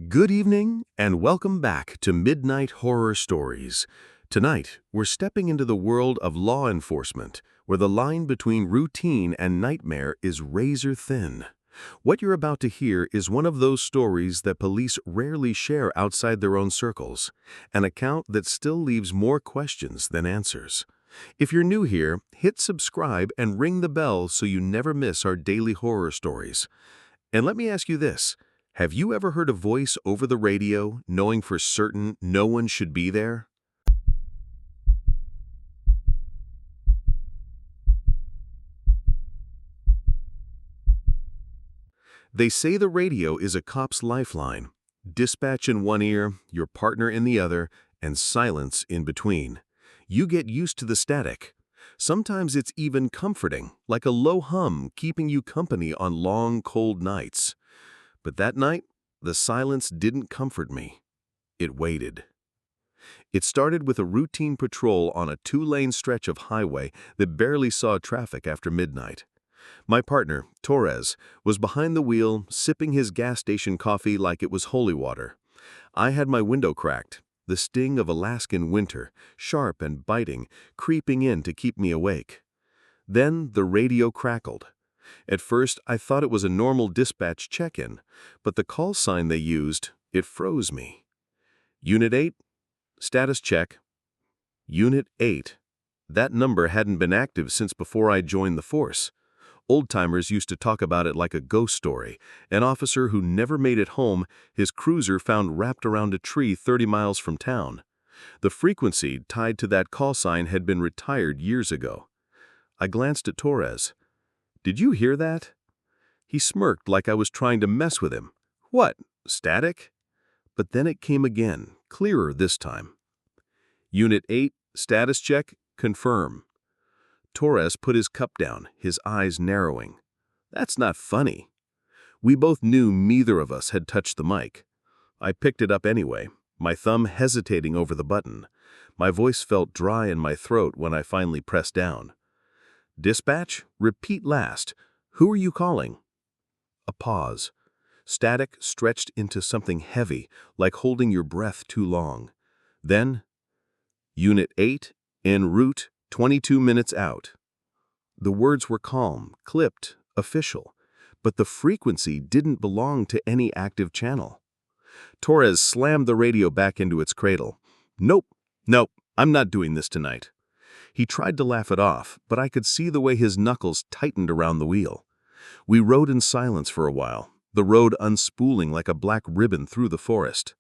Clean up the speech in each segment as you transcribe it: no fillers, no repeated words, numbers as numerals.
Good evening, and welcome back to Midnight Horror Stories. Tonight, we're stepping into the world of law enforcement, where the line between routine and nightmare is razor thin. What you're about to hear is one of those stories that police rarely share outside their own circles, an account that still leaves more questions than answers. If you're new here, hit subscribe and ring the bell so you never miss our daily horror stories. And let me ask you this. Have you ever heard a voice over the radio, knowing for certain no one should be there? They say the radio is a cop's lifeline. Dispatch in one ear, your partner in the other, and silence in between. You get used to the static. Sometimes it's even comforting, like a low hum keeping you company on long, cold nights. But that night, the silence didn't comfort me. It waited. It started with a routine patrol on a two-lane stretch of highway that barely saw traffic after midnight. My partner, Torres, was behind the wheel, sipping his gas station coffee like it was holy water. I had my window cracked, the sting of Alaskan winter, sharp and biting, creeping in to keep me awake. Then the radio crackled. At first, I thought it was a normal dispatch check-in, but the call sign they used, it froze me. Unit 8, status check. Unit 8. That number hadn't been active since before I joined the force. Old-timers used to talk about it like a ghost story, an officer who never made it home, his cruiser found wrapped around a tree 30 miles from town. The frequency tied to that call sign had been retired years ago. I glanced at Torres. "Did you hear that?" He smirked like I was trying to mess with him. "What, static?" But then it came again, clearer this time. Unit 8, status check, confirm. Torres put his cup down, his eyes narrowing. "That's not funny." We both knew neither of us had touched the mic. I picked it up anyway, my thumb hesitating over the button. My voice felt dry in my throat when I finally pressed down. "Dispatch, repeat last. Who are you calling?" A pause. Static stretched into something heavy, like holding your breath too long. Then, Unit 8, en route, 22 minutes out. The words were calm, clipped, official, but the frequency didn't belong to any active channel. Torres slammed the radio back into its cradle. Nope, I'm not doing this tonight." He tried to laugh it off, but I could see the way his knuckles tightened around the wheel. We rode in silence for a while, the road unspooling like a black ribbon through the forest.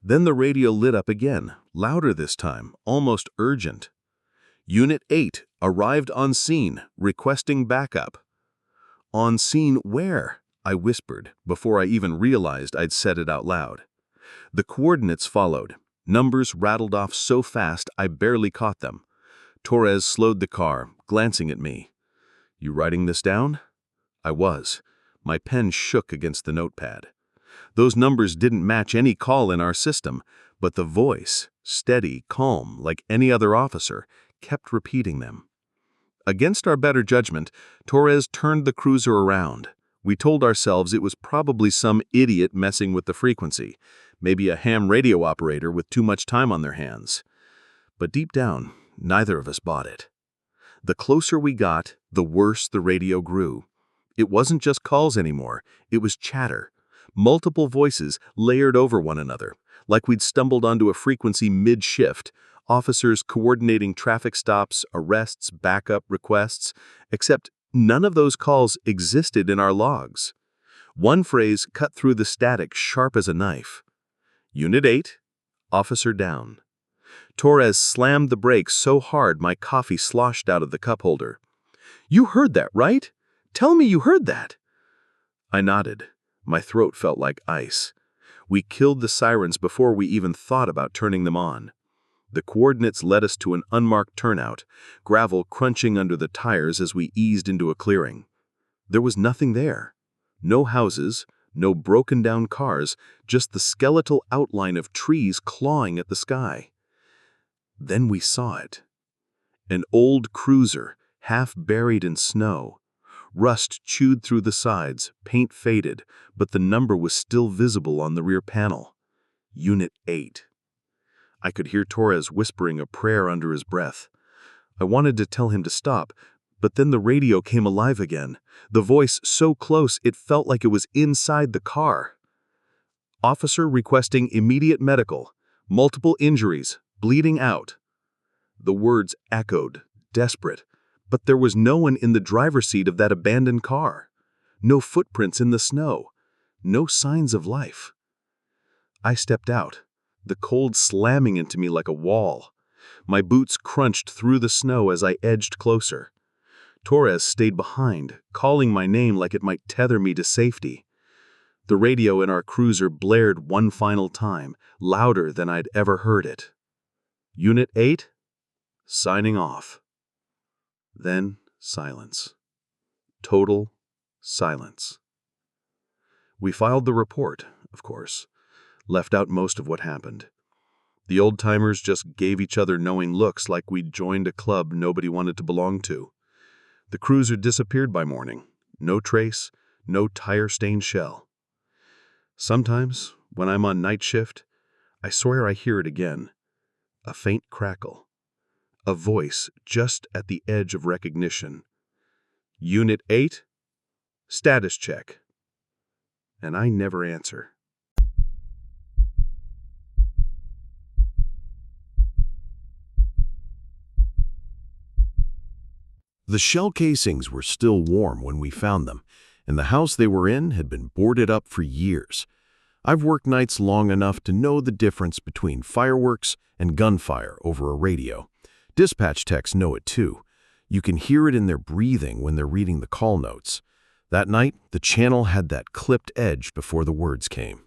Then the radio lit up again, louder this time, almost urgent. "Unit 8, arrived on scene, requesting backup." "On scene where?" I whispered, before I even realized I'd said it out loud. The coordinates followed. Numbers rattled off so fast I barely caught them. Torres slowed the car, glancing at me. "You writing this down?" I was. My pen shook against the notepad. Those numbers didn't match any call in our system, but the voice, steady, calm, like any other officer, kept repeating them. Against our better judgment, Torres turned the cruiser around. We told ourselves it was probably some idiot messing with the frequency, maybe a ham radio operator with too much time on their hands. But deep down, neither of us bought it. The closer we got, the worse the radio grew. It wasn't just calls anymore, it was chatter. Multiple voices layered over one another, like we'd stumbled onto a frequency mid-shift, officers coordinating traffic stops, arrests, backup requests, except none of those calls existed in our logs. One phrase cut through the static sharp as a knife. "Unit 8, officer down." Torres slammed the brakes so hard my coffee sloshed out of the cup holder. "You heard that, right? Tell me you heard that." I nodded. My throat felt like ice. We killed the sirens before we even thought about turning them on. The coordinates led us to an unmarked turnout, gravel crunching under the tires as we eased into a clearing. There was nothing there. No houses, no broken-down cars, just the skeletal outline of trees clawing at the sky. Then we saw it. An old cruiser, half buried in snow. Rust chewed through the sides, paint faded, but the number was still visible on the rear panel. Unit 8. I could hear Torres whispering a prayer under his breath. I wanted to tell him to stop, but then the radio came alive again, the voice so close it felt like it was inside the car. Officer requesting immediate medical, multiple injuries, bleeding out. The words echoed, desperate, but there was no one in the driver's seat of that abandoned car. No footprints in the snow, no signs of life. I stepped out, the cold slamming into me like a wall. My boots crunched through the snow as I edged closer. Torres stayed behind, calling my name like it might tether me to safety. The radio in our cruiser blared one final time, louder than I'd ever heard it. Unit 8? Signing off. Then silence. Total silence. We filed the report, of course, left out most of what happened. The old-timers just gave each other knowing looks like we'd joined a club nobody wanted to belong to. The cruiser disappeared by morning. No trace, no tire-stained shell. Sometimes, when I'm on night shift, I swear I hear it again. A faint crackle. A voice just at the edge of recognition. Unit 8? Status check. And I never answer. The shell casings were still warm when we found them, and the house they were in had been boarded up for years. I've worked nights long enough to know the difference between fireworks and gunfire over a radio. Dispatch techs know it too. You can hear it in their breathing when they're reading the call notes. That night, the channel had that clipped edge before the words came.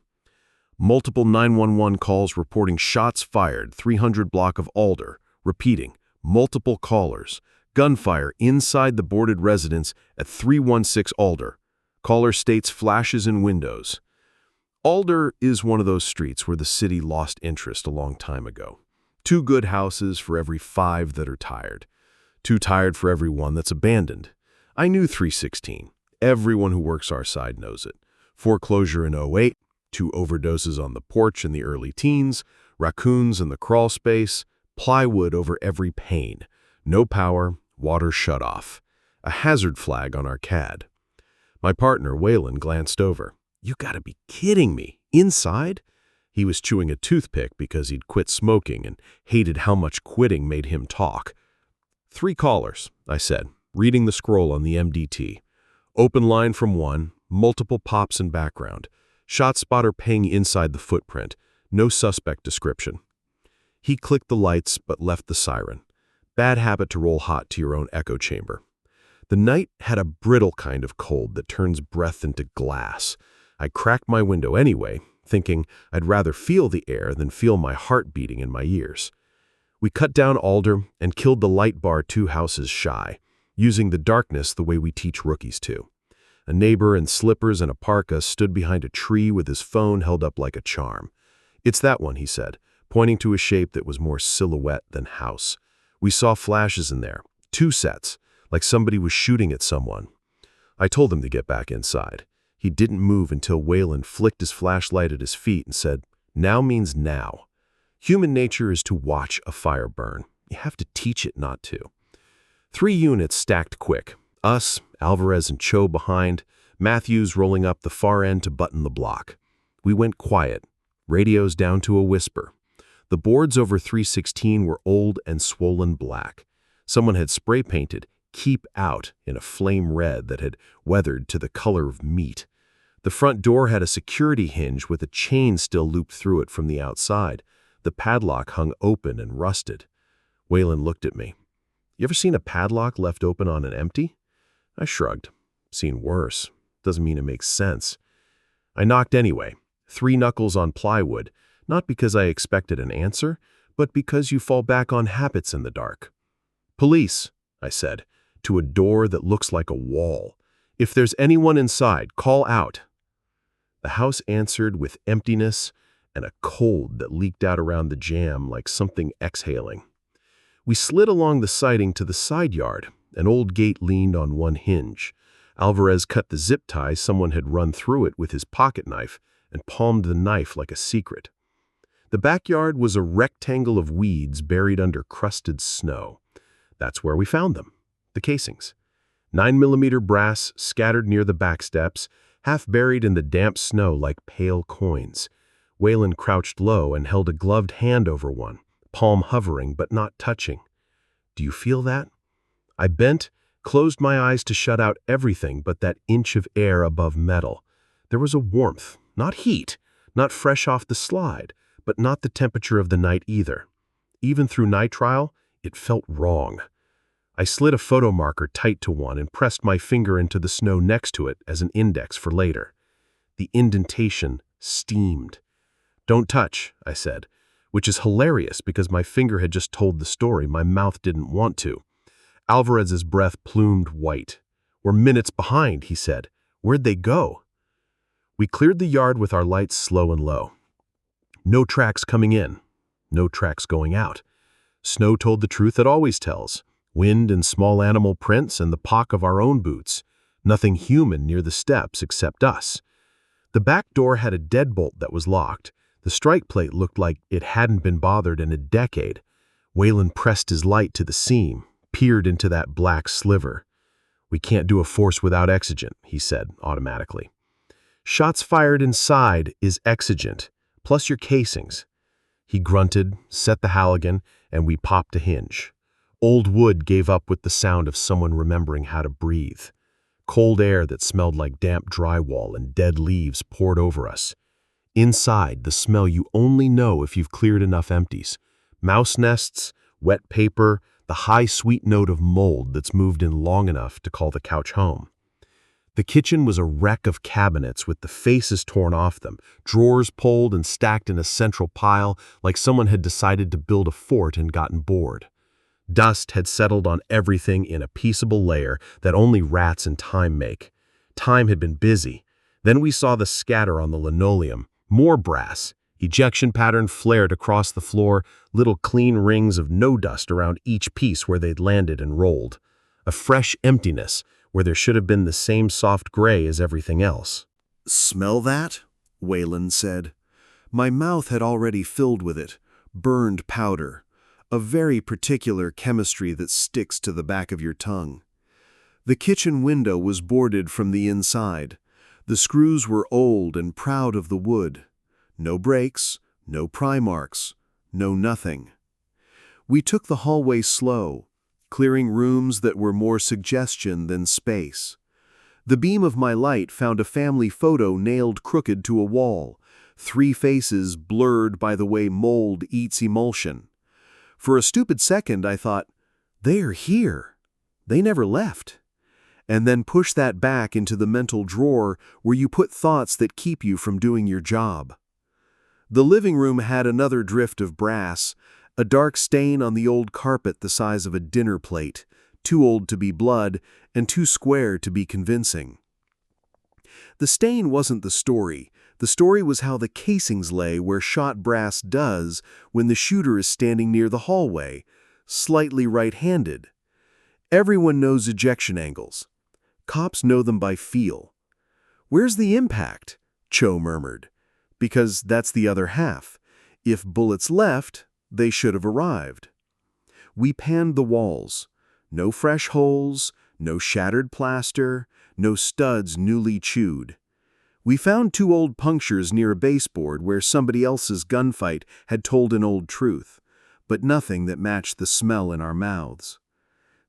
Multiple 911 calls reporting shots fired 300 block of Alder. Repeating, multiple callers. Gunfire inside the boarded residence at 316 Alder. Caller states flashes in windows. Alder is one of those streets where the city lost interest a long time ago. 2 good houses for every 5 that are tired. 2 tired for every 1 that's abandoned. I knew 316. Everyone who works our side knows it. Foreclosure in 08, 2 overdoses on the porch in the early teens, raccoons in the crawl space, plywood over every pane. No power, water shut off. A hazard flag on our CAD. My partner, Waylon, glanced over. You gotta be kidding me. Inside? He was chewing a toothpick because he'd quit smoking and hated how much quitting made him talk. 3 callers, I said, reading the scroll on the MDT. Open line from 1, multiple pops in background. Shot spotter ping inside the footprint. No suspect description. He clicked the lights but left the siren. Bad habit to roll hot to your own echo chamber. The night had a brittle kind of cold that turns breath into glass. I cracked my window anyway, thinking I'd rather feel the air than feel my heart beating in my ears. We cut down Alder and killed the light bar 2 houses shy, using the darkness the way we teach rookies to. A neighbor in slippers and a parka stood behind a tree with his phone held up like a charm. It's that one, he said, pointing to a shape that was more silhouette than house. We saw flashes in there, 2 sets, like somebody was shooting at someone. I told him to get back inside. He didn't move until Waylon flicked his flashlight at his feet and said, "Now means now." Human nature is to watch a fire burn. You have to teach it not to. 3 units stacked quick. Us, Alvarez and Cho behind, Matthews rolling up the far end to button the block. We went quiet, radios down to a whisper. The boards over 316 were old and swollen black. Someone had spray painted "Keep Out" in a flame red that had weathered to the color of meat. The front door had a security hinge with a chain still looped through it from the outside. The padlock hung open and rusted. Waylon looked at me. You ever seen a padlock left open on an empty? I shrugged. Seen worse. Doesn't mean it makes sense. I knocked anyway. 3 knuckles on plywood, not because I expected an answer, but because you fall back on habits in the dark. "Police," I said, to a door that looks like a wall. "If there's anyone inside, call out." The house answered with emptiness and a cold that leaked out around the jamb like something exhaling. We slid along the siding to the side yard. An old gate leaned on one hinge. Alvarez cut the zip tie. Someone had run through it with his pocket knife and palmed the knife like a secret. The backyard was a rectangle of weeds buried under crusted snow. That's where we found them, the casings. 9mm brass scattered near the back steps, half buried in the damp snow like pale coins. Waylon crouched low and held a gloved hand over one, palm hovering but not touching. "Do you feel that?" I bent, closed my eyes to shut out everything but that inch of air above metal. There was a warmth, not heat, not fresh off the slide, but not the temperature of the night either. Even through nitrile, it felt wrong. I slid a photo marker tight to one and pressed my finger into the snow next to it as an index for later. The indentation steamed. "Don't touch," I said, which is hilarious because my finger had just told the story my mouth didn't want to. Alvarez's breath plumed white. "We're minutes behind," he said. "Where'd they go?" We cleared the yard with our lights slow and low. No tracks coming in, no tracks going out. Snow told the truth it always tells. Wind and small animal prints and the pock of our own boots. Nothing human near the steps except us. The back door had a deadbolt that was locked. The strike plate looked like it hadn't been bothered in a decade. Waylon pressed his light to the seam, peered into that black sliver. "We can't do a force without exigent," he said automatically. "Shots fired inside is exigent, plus your casings." He grunted, set the Halligan, and we popped a hinge. Old wood gave up with the sound of someone remembering how to breathe. Cold air that smelled like damp drywall and dead leaves poured over us. Inside, the smell you only know if you've cleared enough empties. Mouse nests, wet paper, the high sweet note of mold that's moved in long enough to call the couch home. The kitchen was a wreck of cabinets with the faces torn off them, drawers pulled and stacked in a central pile like someone had decided to build a fort and gotten bored. Dust had settled on everything in a peaceable layer that only rats and time make. Time had been busy. Then we saw the scatter on the linoleum. More brass. Ejection pattern flared across the floor, little clean rings of no dust around each piece where they'd landed and rolled. A fresh emptiness where there should have been the same soft gray as everything else. "Smell that?" Waylon said. My mouth had already filled with it, burned powder. A very particular chemistry that sticks to the back of your tongue. The kitchen window was boarded from the inside. The screws were old and proud of the wood. No breaks, no pry marks, no nothing. We took the hallway slow, clearing rooms that were more suggestion than space. The beam of my light found a family photo nailed crooked to a wall, 3 faces blurred by the way mold eats emulsion. For a stupid second, I thought, they're here. They never left. And then push that back into the mental drawer where you put thoughts that keep you from doing your job. The living room had another drift of brass, a dark stain on the old carpet the size of a dinner plate, too old to be blood and too square to be convincing. The stain wasn't the story. The story was how the casings lay where shot brass does when the shooter is standing near the hallway, slightly right-handed. Everyone knows ejection angles. Cops know them by feel. "Where's the impact?" Cho murmured. "Because that's the other half. If bullets left, they should have arrived." We panned the walls. No fresh holes, no shattered plaster, no studs newly chewed. We found 2 old punctures near a baseboard where somebody else's gunfight had told an old truth, but nothing that matched the smell in our mouths.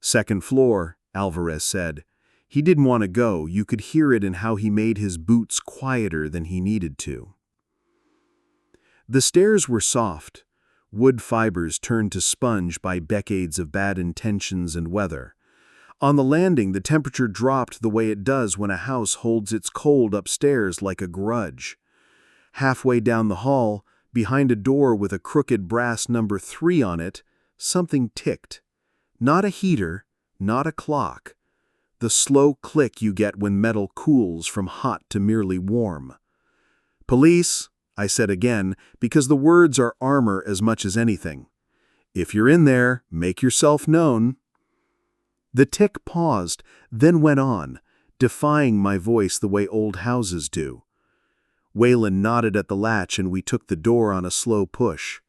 "Second floor," Alvarez said. He didn't want to go. You could hear it in how he made his boots quieter than he needed to. The stairs were soft, wood fibers turned to sponge by decades of bad intentions and weather. On the landing, the temperature dropped the way it does when a house holds its cold upstairs like a grudge. Halfway down the hall, behind a door with a crooked brass number 3 on it, something ticked. Not a heater, not a clock. The slow click you get when metal cools from hot to merely warm. "Police," I said again, because the words are armor as much as anything. "If you're in there, make yourself known." The tick paused, then went on, defying my voice the way old houses do. Waylon nodded at the latch and we took the door on a slow push.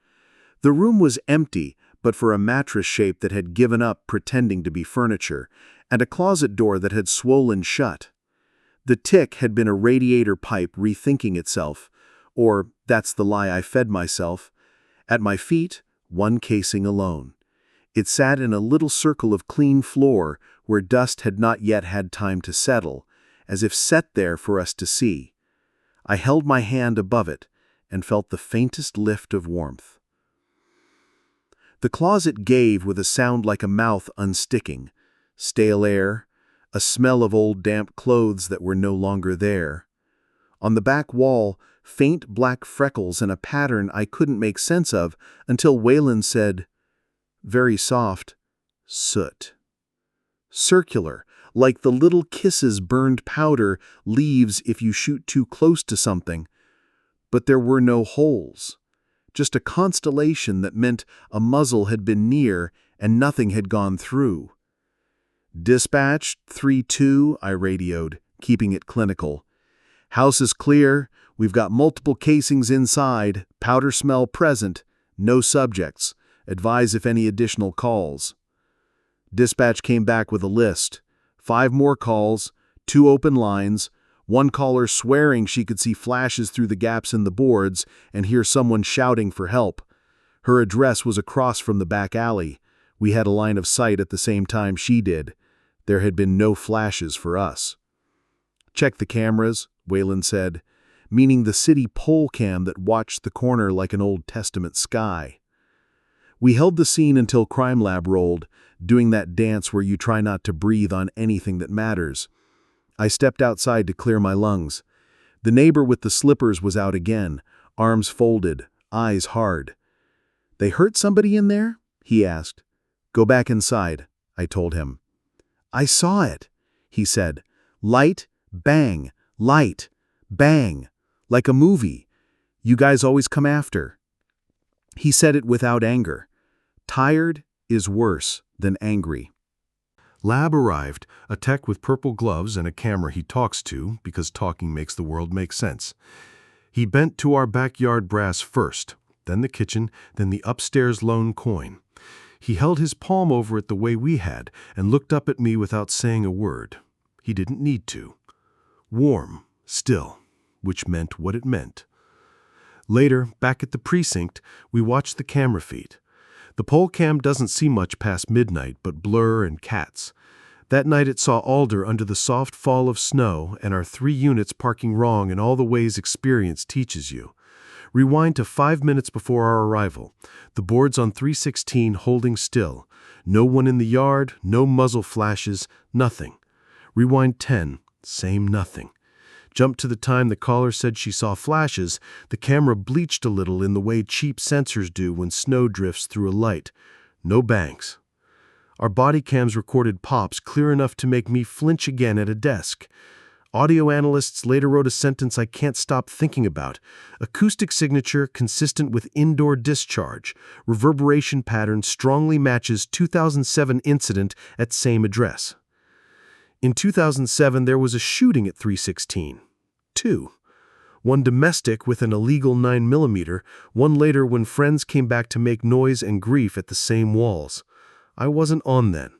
The room was empty, but for a mattress shape that had given up pretending to be furniture, and a closet door that had swollen shut. The tick had been a radiator pipe rethinking itself, or that's the lie I fed myself. At my feet, one casing alone. It sat in a little circle of clean floor where dust had not yet had time to settle, as if set there for us to see. I held my hand above it and felt the faintest lift of warmth. The closet gave with a sound like a mouth unsticking, stale air, a smell of old damp clothes that were no longer there. On the back wall, faint black freckles and a pattern I couldn't make sense of until Waylon said, very soft, soot. Circular, like the little kisses burned powder leaves if you shoot too close to something. But there were no holes. Just a constellation that meant a muzzle had been near and nothing had gone through. Dispatch 3-2, I radioed, keeping it clinical. House is clear. We've got multiple casings inside, powder smell present, no subjects. Advise if any additional calls. Dispatch came back with a list. 5 more calls, 2 open lines, one caller swearing she could see flashes through the gaps in the boards and hear someone shouting for help. Her address was across from the back alley. We had a line of sight at the same time she did. There had been no flashes for us. Check the cameras, Waylon said, meaning the city pole cam that watched the corner like an Old Testament sky. We held the scene until Crime Lab rolled, doing that dance where you try not to breathe on anything that matters. I stepped outside to clear my lungs. The neighbor with the slippers was out again, arms folded, eyes hard. They hurt somebody in there? He asked. Go back inside, I told him. I saw it, he said. Light, bang, light, bang, like a movie. You guys always come after. He said it without anger. Tired is worse than angry. Lab arrived, a tech with purple gloves and a camera he talks to because talking makes the world make sense. He bent to our backyard brass first, then the kitchen, then the upstairs lone coin. He held his palm over it the way we had and looked up at me without saying a word. He didn't need to. Warm, still, which meant what it meant. Later, back at the precinct, we watched the camera feed. The pole cam doesn't see much past midnight but blur and cats. That night it saw Alder under the soft fall of snow and our 3 units parking wrong in all the ways experience teaches you. Rewind to 5 minutes before our arrival. The boards on 316 holding still. No one in the yard, no muzzle flashes, nothing. Rewind 10, same nothing. Jump to the time the caller said she saw flashes, the camera bleached a little in the way cheap sensors do when snow drifts through a light. No bangs. Our body cams recorded pops clear enough to make me flinch again at a desk. Audio analysts later wrote a sentence I can't stop thinking about. Acoustic signature consistent with indoor discharge. Reverberation pattern strongly matches 2007 incident at same address. In 2007, there was a shooting at 316. 2. One domestic with an illegal 9mm, one later when friends came back to make noise and grief at the same walls. I wasn't on then.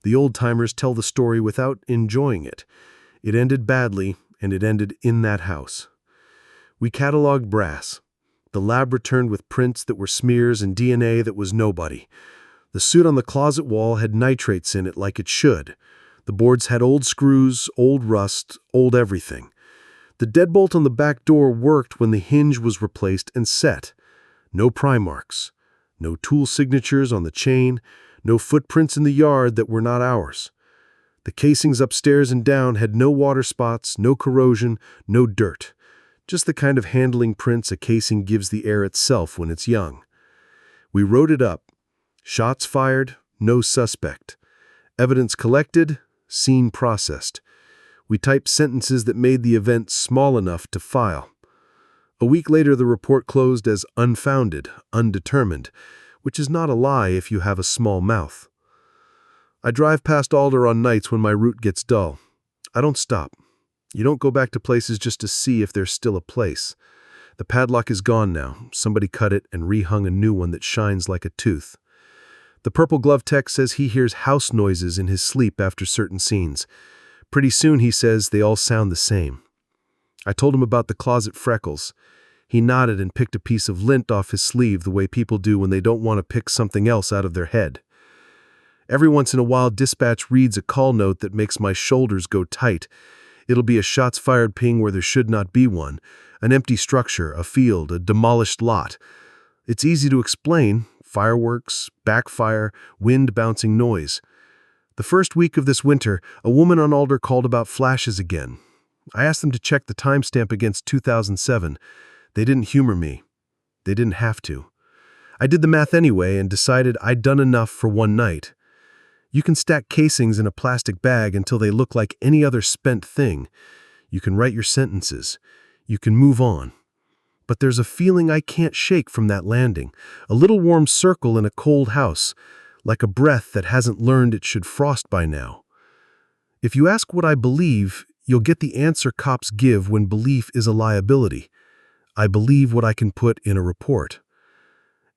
The old-timers tell the story without enjoying it. It ended badly, and it ended in that house. We cataloged brass. The lab returned with prints that were smears and DNA that was nobody. The suit on the closet wall had nitrates in it like it should. The boards had old screws, old rust, old everything. The deadbolt on the back door worked when the hinge was replaced and set. No pry marks. No tool signatures on the chain. No footprints in the yard that were not ours. The casings upstairs and down had no water spots, no corrosion, no dirt. Just the kind of handling prints a casing gives the air itself when it's young. We wrote it up. Shots fired, no suspect. Evidence collected, scene processed. We typed sentences that made the event small enough to file. A week later, the report closed as unfounded, undetermined, which is not a lie if you have a small mouth. I drive past Alder on nights when my route gets dull. I don't stop. You don't go back to places just to see if there's still a place. The padlock is gone now. Somebody cut it and rehung a new one that shines like a tooth. The purple glove tech says he hears house noises in his sleep after certain scenes. Pretty soon, he says, they all sound the same. I told him about the closet freckles. He nodded and picked a piece of lint off his sleeve the way people do when they don't want to pick something else out of their head. Every once in a while, dispatch reads a call note that makes my shoulders go tight. It'll be a shots fired ping where there should not be one, an empty structure, a field, a demolished lot. It's easy to explain: fireworks, backfire, wind-bouncing noise. The first week of this winter, a woman on Alder called about flashes again. I asked them to check the timestamp against 2007. They didn't humor me. They didn't have to. I did the math anyway and decided I'd done enough for one night. You can stack casings in a plastic bag until they look like any other spent thing. You can write your sentences. You can move on. But there's a feeling I can't shake from that landing, a little warm circle in a cold house, like a breath that hasn't learned it should frost by now. If you ask what I believe, you'll get the answer cops give when belief is a liability. I believe what I can put in a report.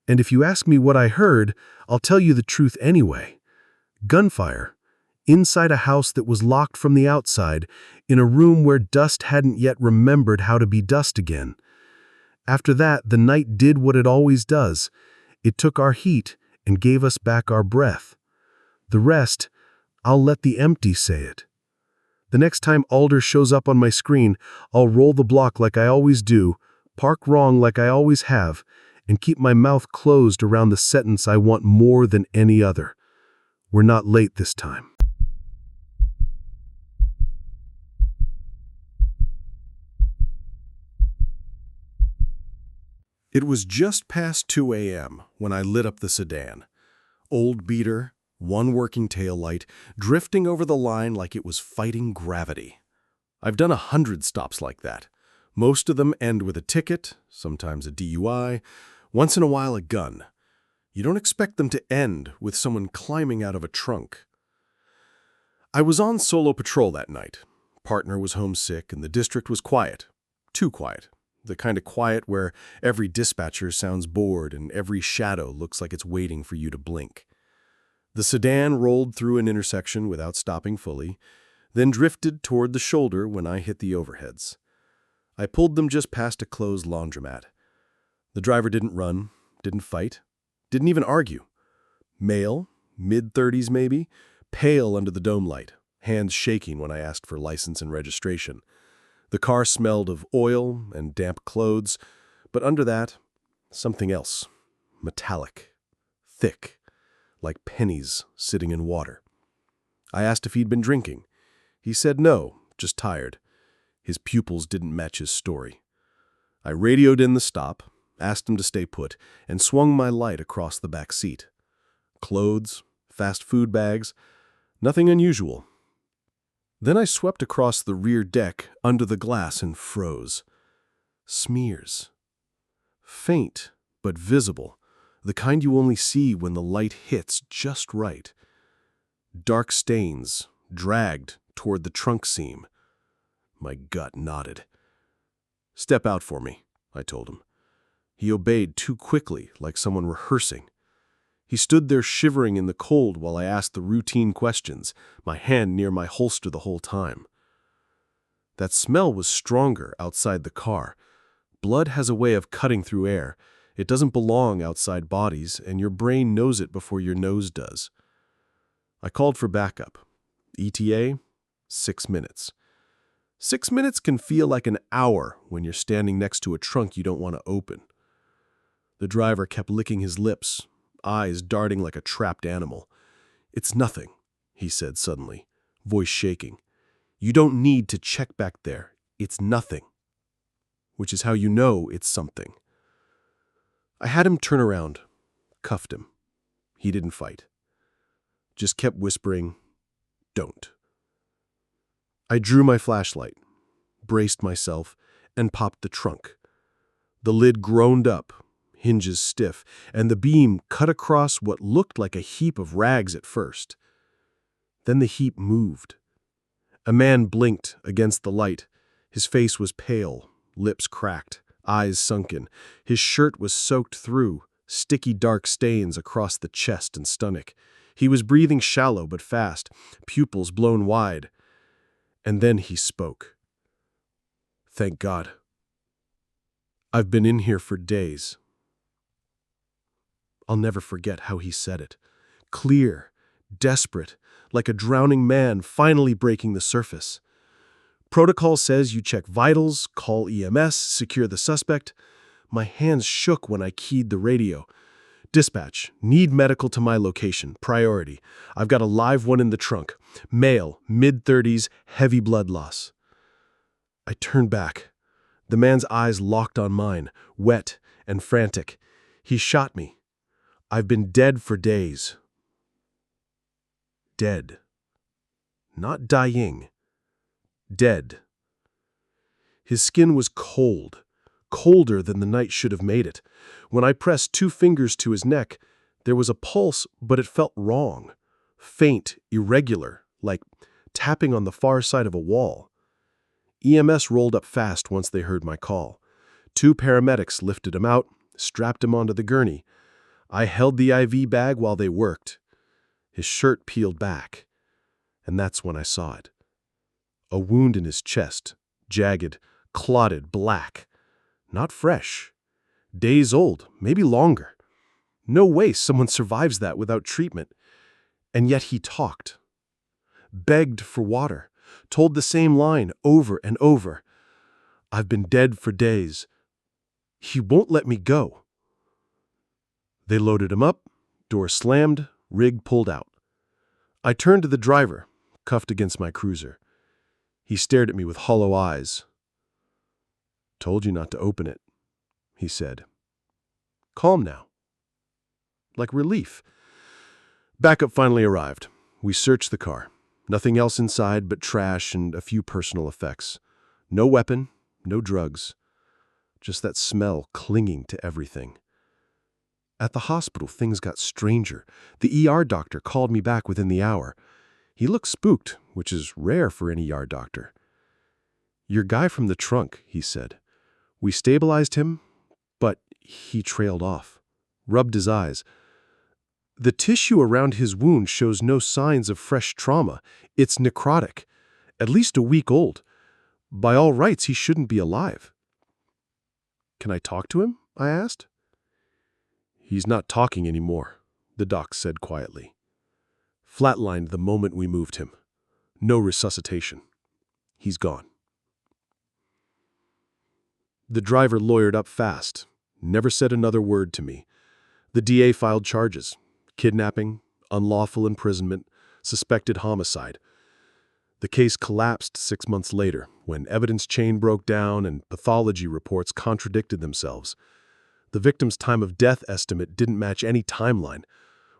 And if you ask me what I heard, I'll tell you the truth anyway. Gunfire, inside a house that was locked from the outside, in a room where dust hadn't yet remembered how to be dust again. After that, the night did what it always does. It took our heat and gave us back our breath. The rest, I'll let the empty say it. The next time Alder shows up on my screen, I'll roll the block like I always do, park wrong like I always have, and keep my mouth closed around the sentence I want more than any other. We're not late this time. It was just past 2 a.m. when I lit up the sedan. Old beater, one working taillight, drifting over the line like it was fighting gravity. I've done 100 stops like that. Most of them end with a ticket, sometimes a DUI, once in a while a gun. You don't expect them to end with someone climbing out of a trunk. I was on solo patrol that night. Partner was homesick and the district was quiet. Too quiet. The kind of quiet where every dispatcher sounds bored and every shadow looks like it's waiting for you to blink. The sedan rolled through an intersection without stopping fully, then drifted toward the shoulder when I hit the overheads. I pulled them just past a closed laundromat. The driver didn't run, didn't fight, didn't even argue. Male, mid-30s maybe, pale under the dome light, hands shaking when I asked for license and registration. The car smelled of oil and damp clothes, but under that, something else, metallic, thick, like pennies sitting in water. I asked if he'd been drinking. He said no, just tired. His pupils didn't match his story. I radioed in the stop, asked him to stay put, and swung my light across the back seat. Clothes, fast food bags, nothing unusual. Then I swept across the rear deck under the glass and froze. Smears. Faint, but visible, the kind you only see when the light hits just right. Dark stains, dragged toward the trunk seam. My gut nodded. "Step out for me," I told him. He obeyed too quickly, like someone rehearsing. He stood there shivering in the cold while I asked the routine questions, my hand near my holster the whole time. That smell was stronger outside the car. Blood has a way of cutting through air. It doesn't belong outside bodies, and your brain knows it before your nose does. I called for backup. ETA, 6 minutes. 6 minutes can feel like an hour when you're standing next to a trunk you don't want to open. The driver kept licking his lips, eyes darting like a trapped animal. "It's nothing," he said suddenly, voice shaking. "You don't need to check back there. It's nothing." Which is how you know it's something. I had him turn around, cuffed him. He didn't fight. Just kept whispering, "Don't." I drew my flashlight, braced myself, and popped the trunk. The lid groaned up, hinges stiff, and the beam cut across what looked like a heap of rags at first. Then the heap moved. A man blinked against the light. His face was pale, lips cracked, eyes sunken. His shirt was soaked through, sticky dark stains across the chest and stomach. He was breathing shallow but fast, pupils blown wide. And then he spoke. "Thank God. I've been in here for days." I'll never forget how he said it. Clear, desperate, like a drowning man finally breaking the surface. "Protocol says you check vitals, call EMS, secure the suspect." My hands shook when I keyed the radio. "Dispatch, need medical to my location, priority. I've got a live one in the trunk. Male, mid-30s, heavy blood loss." I turned back. The man's eyes locked on mine, wet and frantic. He shot me. "I've been dead for days." Dead. Not dying. Dead. His skin was cold, colder than the night should have made it. When I pressed 2 fingers to his neck, there was a pulse, but it felt wrong. Faint, irregular, like tapping on the far side of a wall. EMS rolled up fast once they heard my call. 2 paramedics lifted him out, strapped him onto the gurney. I held the IV bag while they worked. His shirt peeled back, and that's when I saw it. A wound in his chest, jagged, clotted, black. Not fresh. Days old, maybe longer. No way someone survives that without treatment. And yet he talked. Begged for water. Told the same line over and over. "I've been dead for days." He won't let me go. They loaded him up, door slammed, rig pulled out. I turned to the driver, cuffed against my cruiser. He stared at me with hollow eyes. "Told you not to open it," he said. Calm now. Like relief. Backup finally arrived. We searched the car. Nothing else inside but trash and a few personal effects. No weapon, no drugs. Just that smell clinging to everything. At the hospital, things got stranger. The ER doctor called me back within the hour. He looked spooked, which is rare for an ER doctor. "Your guy from the trunk," he said. "We stabilized him, but he trailed off." Rubbed his eyes. "The tissue around his wound shows no signs of fresh trauma. It's necrotic. At least a week old. By all rights, he shouldn't be alive." "Can I talk to him?" I asked. "He's not talking anymore," the doc said quietly. "Flatlined the moment we moved him. No resuscitation. He's gone." The driver lawyered up fast, never said another word to me. The DA filed charges: kidnapping, unlawful imprisonment, suspected homicide. The case collapsed 6 months later, when evidence chain broke down and pathology reports contradicted themselves. The victim's time of death estimate didn't match any timeline.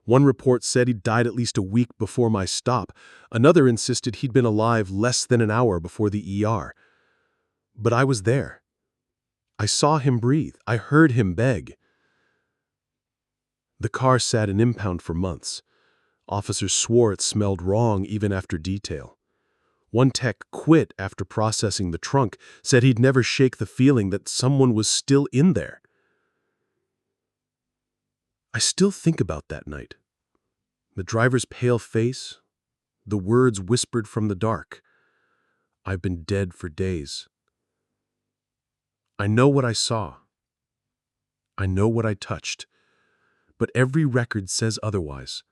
One report said he'd died at least a week before my stop. Another insisted he'd been alive less than an hour before the ER. But I was there. I saw him breathe. I heard him beg. The car sat in impound for months. Officers swore it smelled wrong even after detail. One tech quit after processing the trunk, said he'd never shake the feeling that someone was still in there. I still think about that night. The driver's pale face, the words whispered from the dark. "I've been dead for days." I know what I saw. I know what I touched. But every record says otherwise.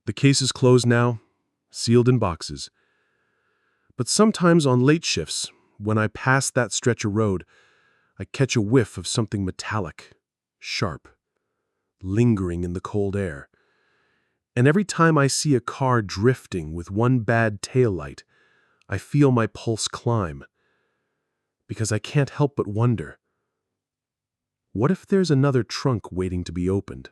The case is closed now, sealed in boxes. But sometimes on late shifts, when I pass that stretch of road, I catch a whiff of something metallic, sharp, lingering in the cold air. And every time I see a car drifting with one bad taillight, I feel my pulse climb. Because I can't help but wonder, what if there's another trunk waiting to be opened?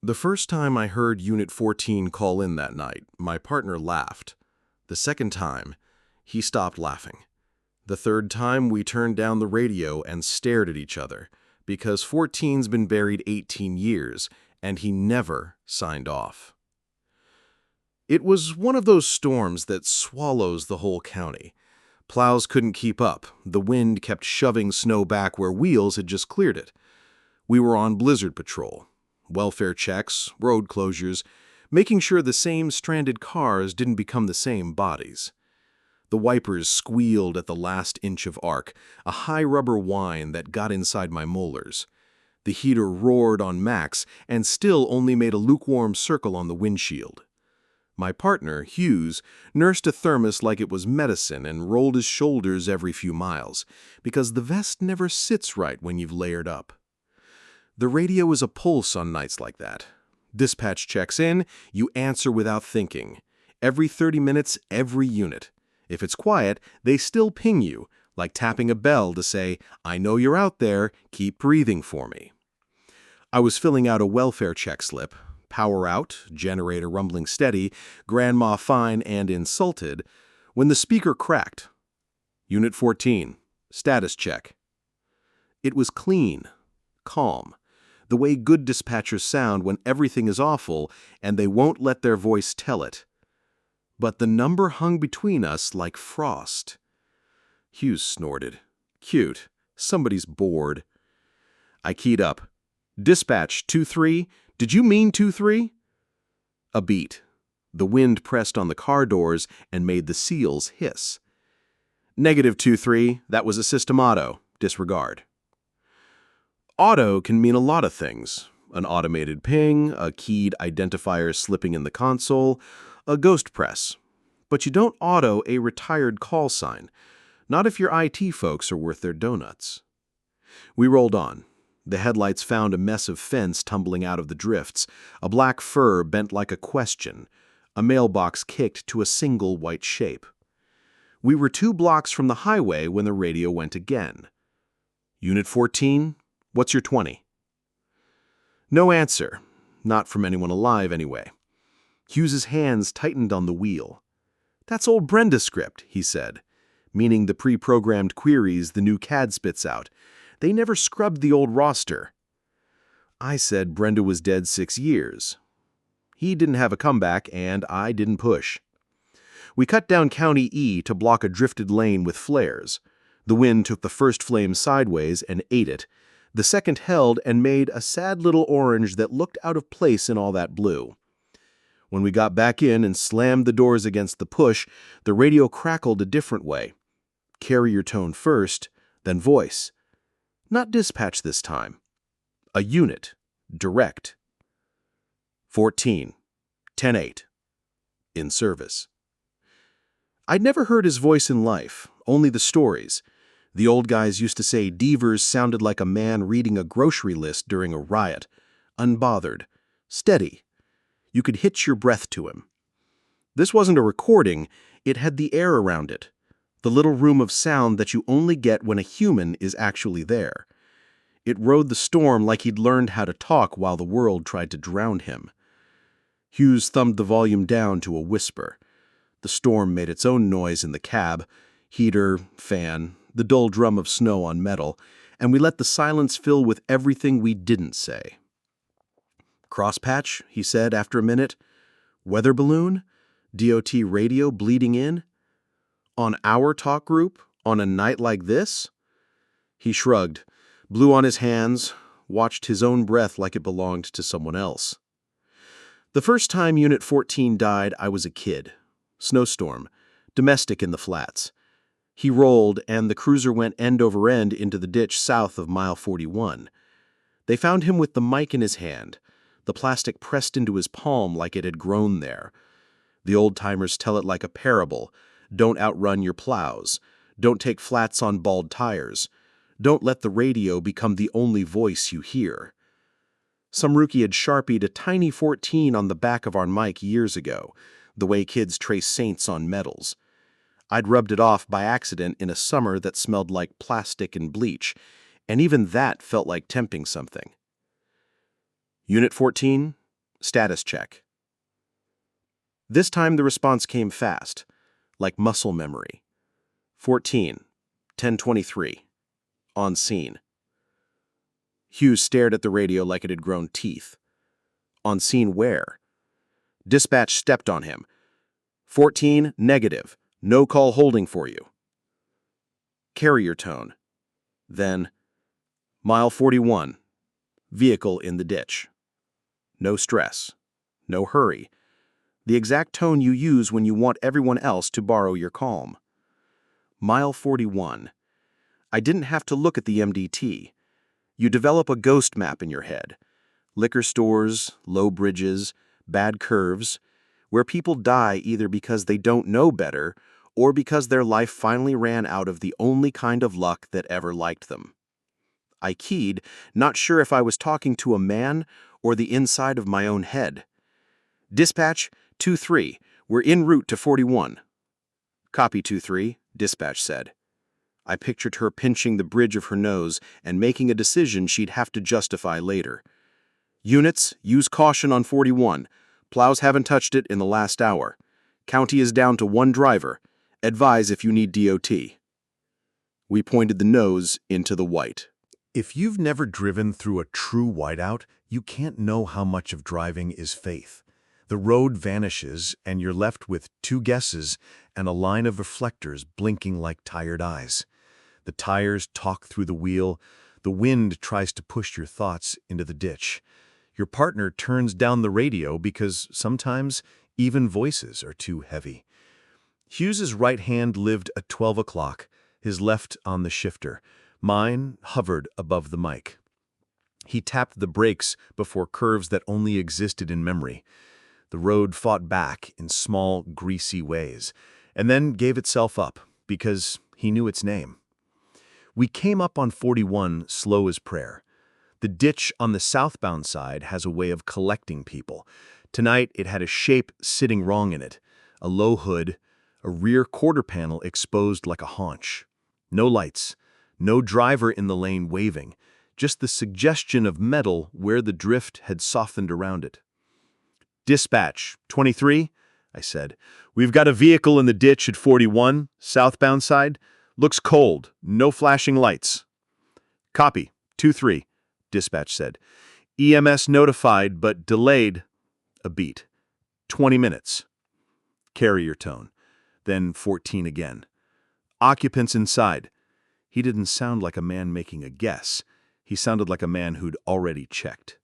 The first time I heard Unit 14 call in that night, my partner laughed. The second time, he stopped laughing. The third time, we turned down the radio and stared at each other, because 14's been buried 18 years, and he never signed off. It was one of those storms that swallows the whole county. Plows couldn't keep up. The wind kept shoving snow back where wheels had just cleared it. We were on blizzard patrol, welfare checks, road closures, making sure the same stranded cars didn't become the same bodies. The wipers squealed at the last inch of arc, a high rubber whine that got inside my molars. The heater roared on max and still only made a lukewarm circle on the windshield. My partner, Hughes, nursed a thermos like it was medicine and rolled his shoulders every few miles, because the vest never sits right when you've layered up. The radio is a pulse on nights like that. Dispatch checks in, you answer without thinking. Every 30 minutes, every unit. If it's quiet, they still ping you, like tapping a bell to say, "I know you're out there, keep breathing for me." I was filling out a welfare check slip. Power out, generator rumbling steady, grandma fine and insulted, when the speaker cracked. Unit 14, status check. It was clean, calm, the way good dispatchers sound when everything is awful and they won't let their voice tell it. But the number hung between us like frost. Hughes snorted. Cute. Somebody's bored. I keyed up. Dispatch 2-3. Did you mean 2-3? A beat. The wind pressed on the car doors and made the seals hiss. Negative 2-3. That was a system auto. Disregard. Auto can mean a lot of things. An automated ping, a keyed identifier slipping in the console, a ghost press. But you don't auto a retired call sign. Not if your IT folks are worth their donuts. We rolled on. The headlights found a mess of fence tumbling out of the drifts, a black fur bent like a question, a mailbox kicked to a single white shape. We were 2 blocks from the highway when the radio went again. Unit 14, what's your 20? No answer, not from anyone alive anyway. Hughes's hands tightened on the wheel. That's old Brenda's script, he said, meaning the pre-programmed queries the new CAD spits out. They never scrubbed the old roster. I said Brenda was dead 6 years. He didn't have a comeback, and I didn't push. We cut down County E to block a drifted lane with flares. The wind took the first flame sideways and ate it. The second held and made a sad little orange that looked out of place in all that blue. When we got back in and slammed the doors against the push, the radio crackled a different way. Carrier tone first, then voice. Not dispatch this time. A unit. Direct. 14. 10-8. In service. I'd never heard his voice in life, only the stories. The old guys used to say Devers sounded like a man reading a grocery list during a riot. Unbothered. Steady. You could hitch your breath to him. This wasn't a recording, it had the air around it. The little room of sound that you only get when a human is actually there. It rode the storm like he'd learned how to talk while the world tried to drown him. Hughes thumbed the volume down to a whisper. The storm made its own noise in the cab, heater, fan, the dull drum of snow on metal, and we let the silence fill with everything we didn't say. Crosspatch, he said after a minute. Weather balloon? DOT radio bleeding in? On our talk group? On a night like this? He shrugged, blew on his hands, watched his own breath like it belonged to someone else. The first time Unit 14 died, I was a kid. Snowstorm. Domestic in the flats. He rolled, and the cruiser went end over end into the ditch south of mile 41. They found him with the mic in his hand, the plastic pressed into his palm like it had grown there. The old-timers tell it like a parable. Don't outrun your plows. Don't take flats on bald tires. Don't let the radio become the only voice you hear. Some rookie had sharpied a tiny 14 on the back of our mic years ago, the way kids trace saints on medals. I'd rubbed it off by accident in a summer that smelled like plastic and bleach, and even that felt like tempting something. Unit 14, status check. This time the response came fast, like muscle memory. 14, 10:23, on scene. Hughes stared at the radio like it had grown teeth. On scene where? Dispatch stepped on him. 14, negative. No call holding for you. Carrier tone. Then, mile 41. Vehicle in the ditch. No stress. No hurry. The exact tone you use when you want everyone else to borrow your calm. Mile 41. I didn't have to look at the MDT. You develop a ghost map in your head. Liquor stores, low bridges, bad curves, where people die either because they don't know better or because their life finally ran out of the only kind of luck that ever liked them. I keyed, not sure if I was talking to a man or the inside of my own head. Dispatch, 2-3, we're en route to 41. Copy 2-3, dispatch said. I pictured her pinching the bridge of her nose and making a decision she'd have to justify later. Units, use caution on 41. Plows haven't touched it in the last hour. County is down to 1 driver. Advise if you need DOT. We pointed the nose into the white. If you've never driven through a true whiteout, you can't know how much of driving is faith. The road vanishes, and you're left with 2 guesses and a line of reflectors blinking like tired eyes. The tires talk through the wheel. The wind tries to push your thoughts into the ditch. Your partner turns down the radio because sometimes even voices are too heavy. Hughes's right hand lived at 12 o'clock, his left on the shifter. Mine hovered above the mic. He tapped the brakes before curves that only existed in memory. The road fought back in small, greasy ways, and then gave itself up because he knew its name. We came up on 41 slow as prayer. The ditch on the southbound side has a way of collecting people. Tonight it had a shape sitting wrong in it, a low hood, a rear quarter panel exposed like a haunch. No lights, no driver in the lane waving, just the suggestion of metal where the drift had softened around it. Dispatch, 23, I said. We've got a vehicle in the ditch at 41, southbound side. Looks cold, no flashing lights. Copy, 2-3, dispatch said. EMS notified, but delayed. A beat. 20 minutes. Carrier tone. Then 14 again. Occupants inside. He didn't sound like a man making a guess. He sounded like a man who'd already checked.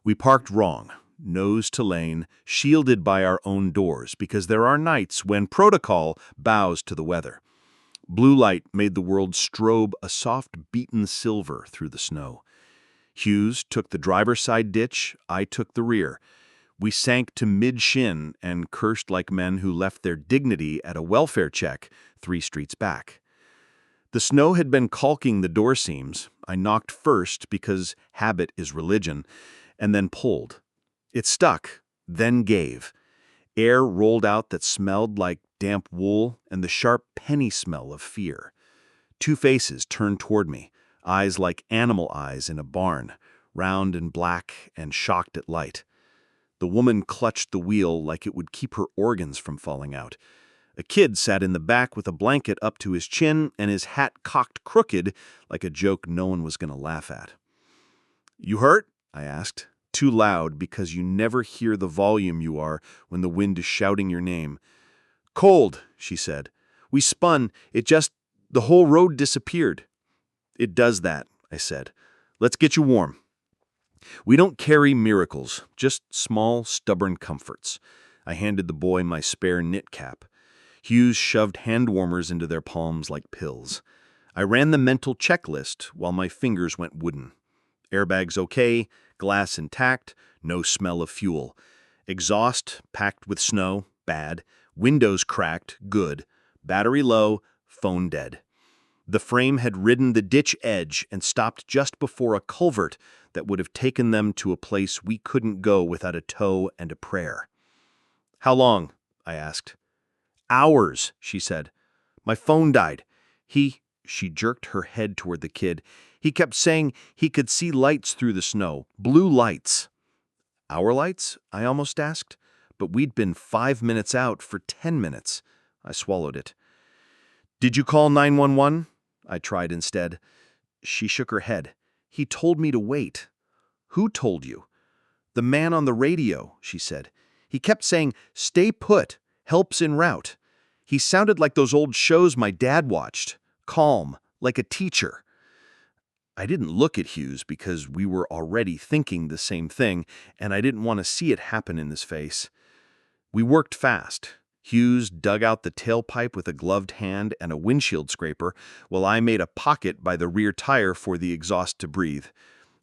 We parked wrong, nose to lane, shielded by our own doors, because there are nights when protocol bows to the weather. Blue light made the world strobe a soft beaten silver through the snow. Hughes took the driver's side ditch, I took the rear. We sank to mid-shin and cursed like men who left their dignity at a welfare check 3 streets back. The snow had been caulking the door seams. I knocked first because habit is religion, and then pulled. It stuck, then gave. Air rolled out that smelled like damp wool and the sharp penny smell of fear. 2 faces turned toward me, eyes like animal eyes in a barn, round and black and shocked at light. The woman clutched the wheel like it would keep her organs from falling out. A kid sat in the back with a blanket up to his chin and his hat cocked crooked like a joke no one was going to laugh at. "You hurt?" I asked. Too loud because you never hear the volume you are when the wind is shouting your name. "Cold," she said. "We spun. The whole road disappeared." "It does that," I said. "Let's get you warm." We don't carry miracles, just small, stubborn comforts. I handed the boy my spare knit cap. Hughes shoved hand warmers into their palms like pills. I ran the mental checklist while my fingers went wooden. Airbags okay, glass intact, no smell of fuel. Exhaust packed with snow, bad. Windows cracked, good. Battery low, phone dead. The frame had ridden the ditch edge and stopped just before a culvert that would have taken them to a place we couldn't go without a tow and a prayer. "How long?" I asked. "Hours," she said. "My phone died. She jerked her head toward the kid. "He kept saying he could see lights through the snow, blue lights." "Our lights?" I almost asked. But we'd been 5 minutes out for 10 minutes. I swallowed it. "Did you call 911? I tried instead. She shook her head. He told me to wait. Who told you? The man on the radio, she said. He kept saying, "Stay put, help's en route." He sounded like those old shows my dad watched, calm, like a teacher. I didn't look at Hughes because we were already thinking the same thing, and I didn't want to see it happen in his face. We worked fast. Hughes dug out the tailpipe with a gloved hand and a windshield scraper, while I made a pocket by the rear tire for the exhaust to breathe.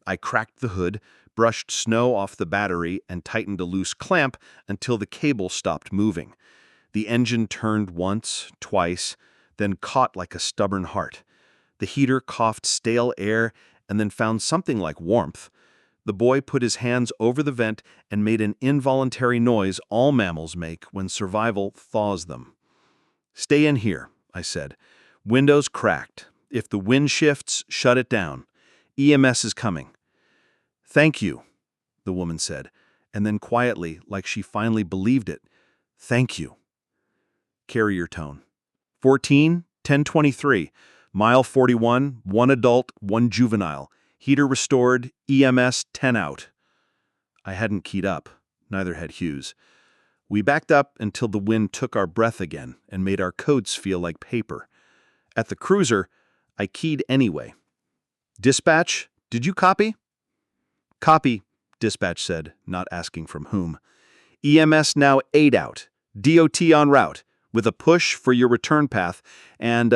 I cracked the hood, brushed snow off the battery, and tightened a loose clamp until the cable stopped moving. The engine turned once, twice, then caught like a stubborn heart. The heater coughed stale air and then found something like warmth. The boy put his hands over the vent and made an involuntary noise all mammals make when survival thaws them. "Stay in here," I said. "Windows cracked. If the wind shifts, shut it down. EMS is coming." "Thank you," the woman said, and then quietly, like she finally believed it, "Thank you." Carrier tone. 14-1023, mile 41, 1 adult, 1 juvenile. Heater restored, EMS 10 out. I hadn't keyed up, neither had Hughes. We backed up until the wind took our breath again and made our coats feel like paper. At the cruiser, I keyed anyway. "Dispatch, did you copy?" "Copy," dispatch said, not asking from whom. "EMS now 8 out, DOT en route, with a push for your return path, and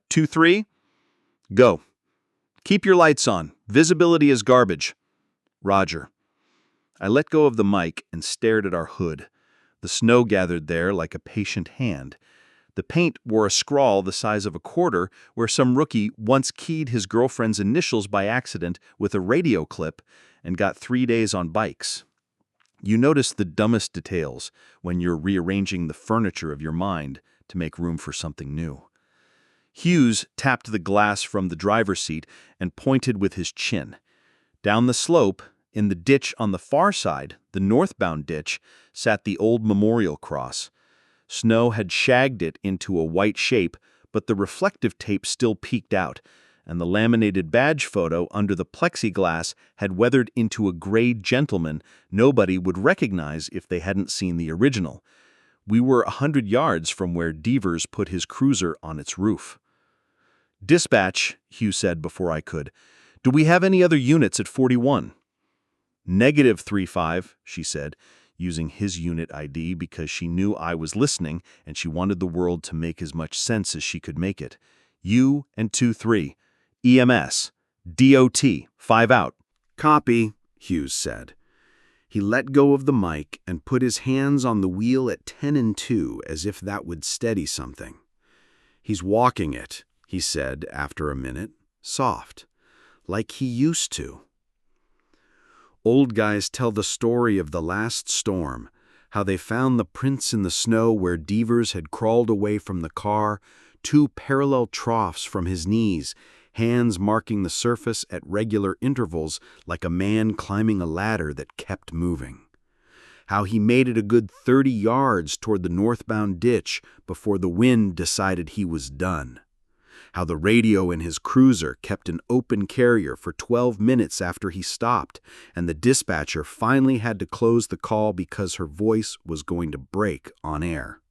2-3, go. Keep your lights on. Visibility is garbage." "Roger." I let go of the mic and stared at our hood. The snow gathered there like a patient hand. The paint wore a scrawl the size of a quarter where some rookie once keyed his girlfriend's initials by accident with a radio clip and got 3 days on bikes. You notice the dumbest details when you're rearranging the furniture of your mind to make room for something new. Hughes tapped the glass from the driver's seat and pointed with his chin. Down the slope, in the ditch on the far side, the northbound ditch, sat the old memorial cross. Snow had shagged it into a white shape, but the reflective tape still peeked out, and the laminated badge photo under the plexiglass had weathered into a gray gentleman nobody would recognize if they hadn't seen the original. We were 100 yards from where Devers put his cruiser on its roof. "Dispatch," Hugh said before I could. "Do we have any other units at 41? "-35, she said, using his unit ID because she knew I was listening and she wanted the world to make as much sense as she could make it. "You and 2-3. EMS. DOT. 5 out." "Copy," Hughes said. He let go of the mic and put his hands on the wheel at 10 and 2 as if that would steady something. "He's walking it," he said after a minute, soft, like he used to. Old guys tell the story of the last storm, how they found the prints in the snow where Devers had crawled away from the car, 2 parallel troughs from his knees, hands marking the surface at regular intervals like a man climbing a ladder that kept moving. How he made it a good 30 yards toward the northbound ditch before the wind decided he was done. How the radio in his cruiser kept an open carrier for 12 minutes after he stopped, and the dispatcher finally had to close the call because her voice was going to break on air.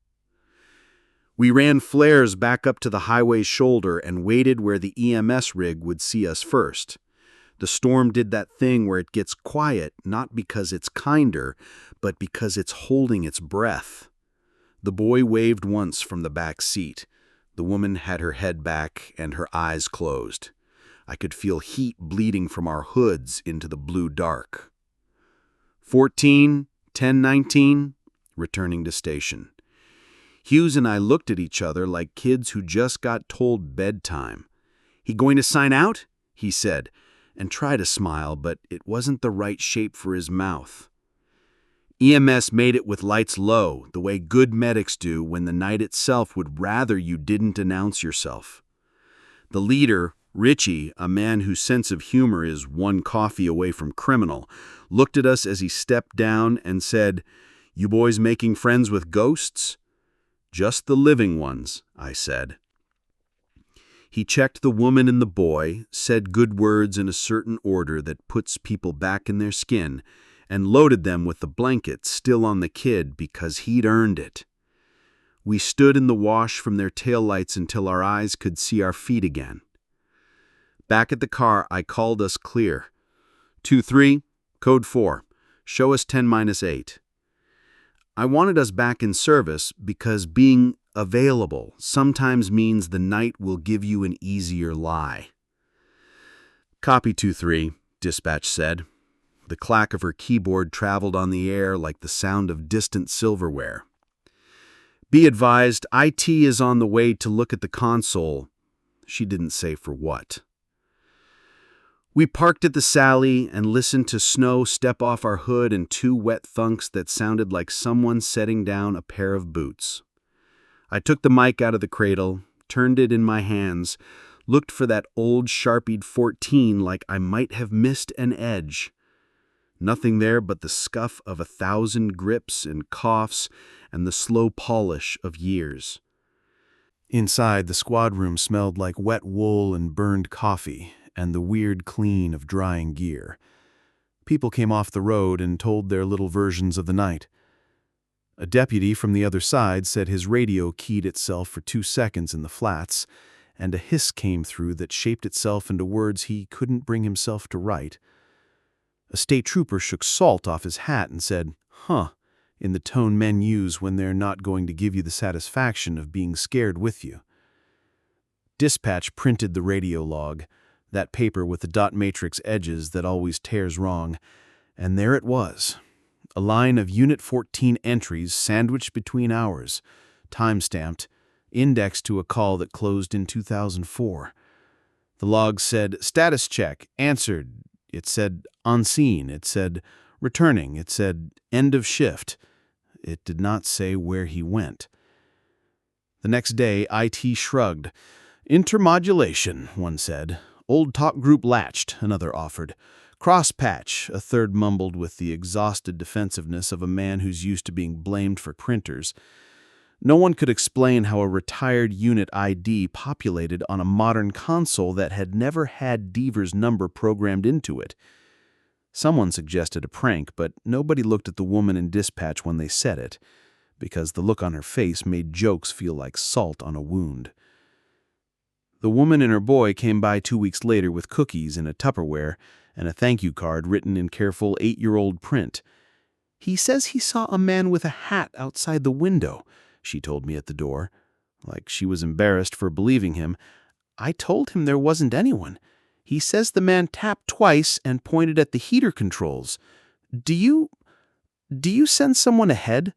We ran flares back up to the highway's shoulder and waited where the EMS rig would see us first. The storm did that thing where it gets quiet not because it's kinder, but because it's holding its breath. The boy waved once from the back seat. The woman had her head back and her eyes closed. I could feel heat bleeding from our hoods into the blue dark. 14-10-19, returning to station. Hughes and I looked at each other like kids who just got told bedtime. "He going to sign out?" he said, and tried to smile, but it wasn't the right shape for his mouth. "EMS made it with lights low, the way good medics do when the night itself would rather you didn't announce yourself." The leader, Richie, a man whose sense of humor is 1 coffee away from criminal, looked at us as he stepped down and said, "You boys making friends with ghosts?" "Just the living ones," I said. He checked the woman and the boy, said good words in a certain order that puts people back in their skin, and loaded them with the blanket still on the kid because he'd earned it. We stood in the wash from their taillights until our eyes could see our feet again. Back at the car, I called us clear. 2-3, code 4. Show us 10-8. I wanted us back in service because being available sometimes means the night will give you an easier lie. Copy 2-3, dispatch said. The clack of her keyboard traveled on the air like the sound of distant silverware. Be advised, IT is on the way to look at the console. She didn't say for what. We parked at the Sally and listened to snow step off our hood and 2 wet thunks that sounded like someone setting down a pair of boots. I took the mic out of the cradle, turned it in my hands, looked for that old Sharpied 14 like I might have missed an edge. Nothing there but the scuff of 1,000 grips and coughs and the slow polish of years. Inside, the squad room smelled like wet wool and burned coffee, and the weird clean of drying gear. People came off the road and told their little versions of the night. A deputy from the other side said his radio keyed itself for 2 seconds in the flats, and a hiss came through that shaped itself into words he couldn't bring himself to write. A state trooper shook salt off his hat and said, "Huh," in the tone men use when they're not going to give you the satisfaction of being scared with you. Dispatch printed the radio log, that paper with the dot matrix edges that always tears wrong, and there it was, a line of Unit 14 entries sandwiched between hours, time-stamped, indexed to a call that closed in 2004. The log said, "Status check, answered." It said, "On scene." It said, "Returning." It said, "End of shift." It did not say where he went. The next day, IT shrugged. "Intermodulation," one said. "Old talk group latched," another offered. "Crosspatch," a third mumbled with the exhausted defensiveness of a man who's used to being blamed for printers. No one could explain how a retired unit ID populated on a modern console that had never had Deaver's number programmed into it. Someone suggested a prank, but nobody looked at the woman in dispatch when they said it, because the look on her face made jokes feel like salt on a wound. The woman and her boy came by 2 weeks later with cookies in a Tupperware and a thank you card written in careful 8-year-old print. "He says he saw a man with a hat outside the window," she told me at the door, like she was embarrassed for believing him. "I told him there wasn't anyone. He says the man tapped twice and pointed at the heater controls. Do you send someone ahead?"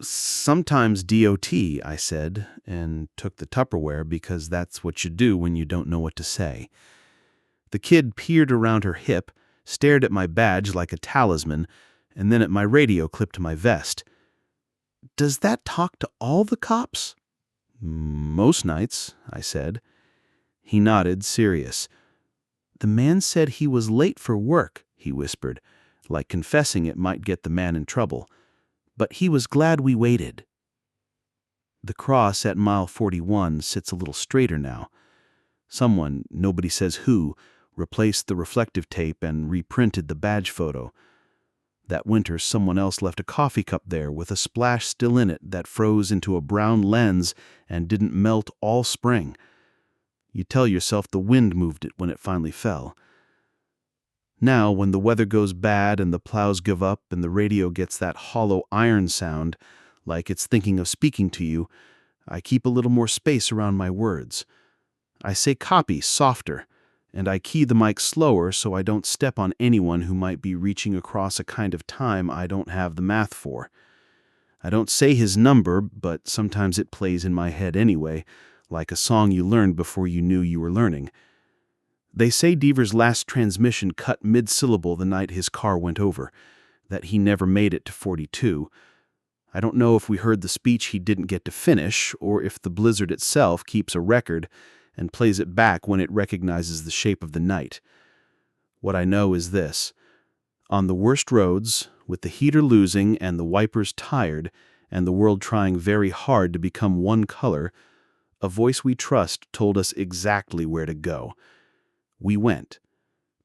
"Sometimes DOT," I said, and took the Tupperware because that's what you do when you don't know what to say. The kid peered around her hip, stared at my badge like a talisman, and then at my radio clipped to my vest. "Does that talk to all the cops?" "Most nights," I said. He nodded, serious. "The man said he was late for work," he whispered, like confessing it might get the man in trouble. "But he was glad we waited." The cross at mile 41 sits a little straighter now. Someone, nobody says who, replaced the reflective tape and reprinted the badge photo. That winter, someone else left a coffee cup there with a splash still in it that froze into a brown lens and didn't melt all spring. You tell yourself the wind moved it when it finally fell. Now, when the weather goes bad and the plows give up and the radio gets that hollow iron sound, like it's thinking of speaking to you, I keep a little more space around my words. I say copy softer, and I key the mic slower so I don't step on anyone who might be reaching across a kind of time I don't have the math for. I don't say his number, but sometimes it plays in my head anyway, like a song you learned before you knew you were learning. They say Deaver's last transmission cut mid-syllable the night his car went over, that he never made it to 42. I don't know if we heard the speech he didn't get to finish, or if the blizzard itself keeps a record and plays it back when it recognizes the shape of the night. What I know is this. On the worst roads, with the heater losing and the wipers tired, and the world trying very hard to become one color, A voice we trust told us exactly where to go. We went.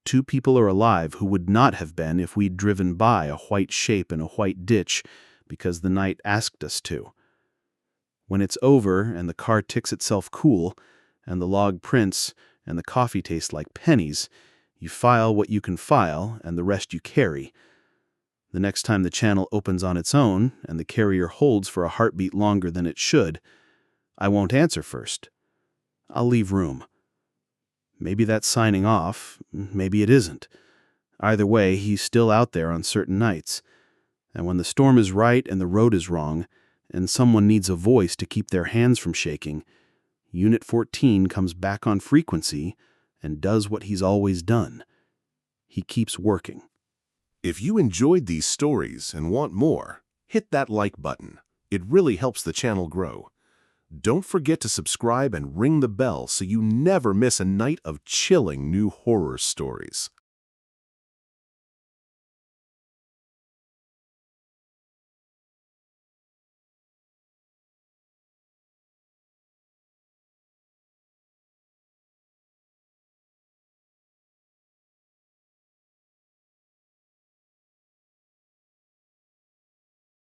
2 people are alive who would not have been if we'd driven by a white shape in a white ditch because the night asked us to. When it's over and the car ticks itself cool, and the log prints and the coffee tastes like pennies, you file what you can file and the rest you carry. The next time the channel opens on its own and the carrier holds for a heartbeat longer than it should, I won't answer first. I'll leave room. Maybe that's signing off, maybe it isn't. Either way, he's still out there on certain nights. And when the storm is right and the road is wrong, and someone needs a voice to keep their hands from shaking, Unit 14 comes back on frequency and does what he's always done. He keeps working. If you enjoyed these stories and want more, hit that like button. It really helps the channel grow. Don't forget to subscribe and ring the bell so you never miss a night of chilling new horror stories.